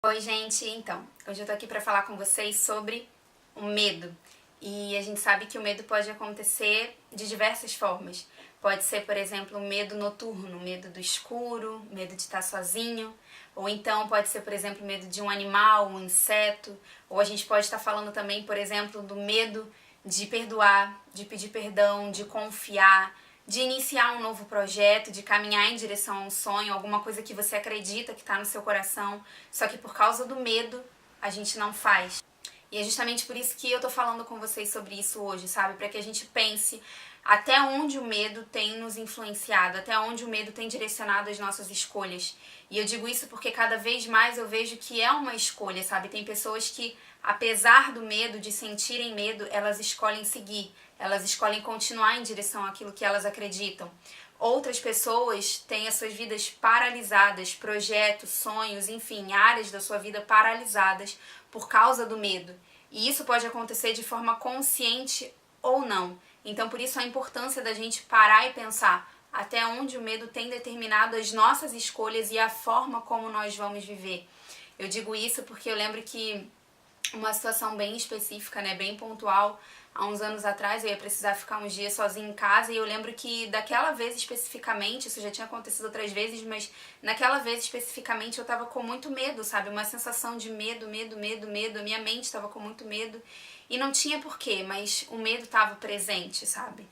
Oi, gente! Então, hoje eu tô aqui pra falar com vocês sobre o medo. E a gente sabe que o medo pode acontecer de diversas formas. Pode ser, por exemplo, o medo noturno, medo do escuro, medo de estar sozinho. Ou então pode ser, por exemplo, medo de um animal, um inseto. Ou a gente pode estar falando também, por exemplo, do medo de perdoar, de pedir perdão, de confiar, de iniciar um novo projeto, de caminhar em direção a um sonho, alguma coisa que você acredita que está no seu coração, só que por causa do medo a gente não faz. E é justamente por isso que eu tô falando com vocês sobre isso hoje, sabe? Para que a gente pense até onde o medo tem nos influenciado, até onde o medo tem direcionado as nossas escolhas. E eu digo isso porque cada vez mais eu vejo que é uma escolha, sabe? Tem pessoas que, apesar do medo, de sentirem medo, elas escolhem seguir, elas escolhem continuar em direção àquilo que elas acreditam. Outras pessoas têm as suas vidas paralisadas, projetos, sonhos, enfim, áreas da sua vida paralisadas por causa do medo. E isso pode acontecer de forma consciente ou não. Então, por isso a importância da gente parar e pensar até onde o medo tem determinado as nossas escolhas e a forma como nós vamos viver. Eu digo isso porque eu lembro que uma situação bem específica, né, bem pontual, há uns anos atrás eu ia precisar ficar uns dias sozinha em casa e eu lembro que daquela vez especificamente, isso já tinha acontecido outras vezes, mas naquela vez especificamente eu tava com muito medo, sabe? Uma sensação de medo, a minha mente estava com muito medo e não tinha porquê, mas o medo estava presente, sabe?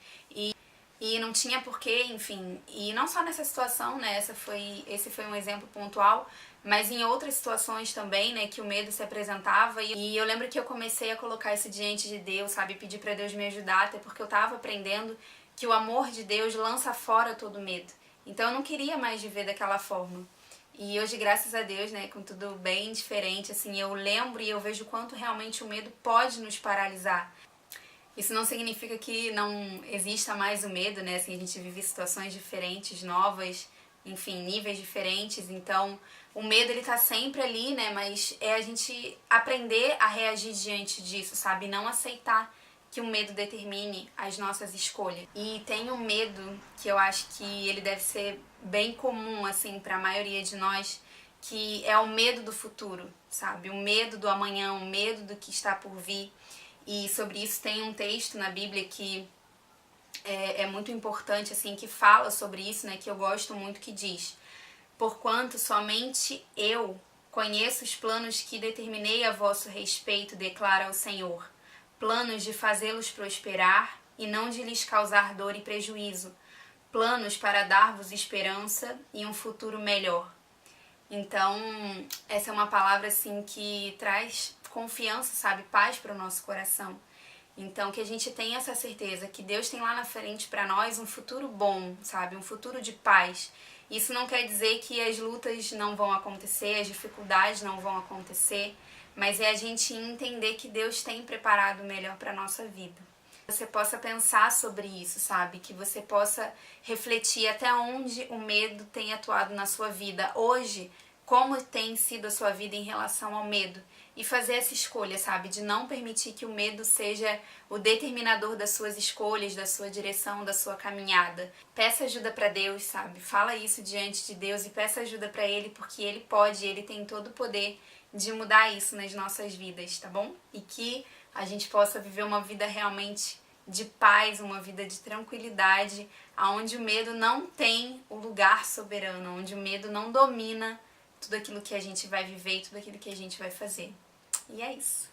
E não tinha porquê, enfim, e não só nessa situação, né, esse foi um exemplo pontual, mas em outras situações também, né, que o medo se apresentava e eu lembro que eu comecei a colocar isso diante de Deus, sabe, pedir pra Deus me ajudar, até porque eu tava aprendendo que o amor de Deus lança fora todo medo. Então eu não queria mais viver daquela forma. E hoje, graças a Deus, né, com tudo bem diferente, assim, eu lembro e eu vejo o quanto realmente o medo pode nos paralisar. Isso não significa que não exista mais o medo, né? Assim, a gente vive situações diferentes, novas, enfim, níveis diferentes. Então, o medo ele tá sempre ali, né? Mas é a gente aprender a reagir diante disso, sabe? Não aceitar que o medo determine as nossas escolhas. E tem um medo que eu acho que ele deve ser bem comum, assim, para a maioria de nós, que é o medo do futuro, sabe? O medo do amanhã, o medo do que está por vir. E sobre isso tem um texto na Bíblia que é muito importante, assim, que fala sobre isso, né, que eu gosto muito, que diz: porquanto somente eu conheço os planos que determinei a vosso respeito, declara o Senhor, planos de fazê-los prosperar e não de lhes causar dor e prejuízo, planos para dar-vos esperança e um futuro melhor. Então, essa é uma palavra, assim, que traz confiança, sabe, paz para o nosso coração. Então, que a gente tenha essa certeza que Deus tem lá na frente para nós um futuro bom, sabe, um futuro de paz. Isso não quer dizer que as lutas não vão acontecer, as dificuldades não vão acontecer, mas é a gente entender que Deus tem preparado o melhor para a nossa vida. Que você possa pensar sobre isso, sabe? Que você possa refletir até onde o medo tem atuado na sua vida hoje, como tem sido a sua vida em relação ao medo, e fazer essa escolha, sabe? De não permitir que o medo seja o determinador das suas escolhas, da sua direção, da sua caminhada. Peça ajuda para Deus, sabe? Fala isso diante de Deus e peça ajuda para Ele, porque Ele pode, Ele tem todo o poder de mudar isso nas nossas vidas, tá bom? E que a gente possa viver uma vida realmente de paz, uma vida de tranquilidade, onde o medo não tem o lugar soberano, onde o medo não domina tudo aquilo que a gente vai viver e tudo aquilo que a gente vai fazer. E é isso.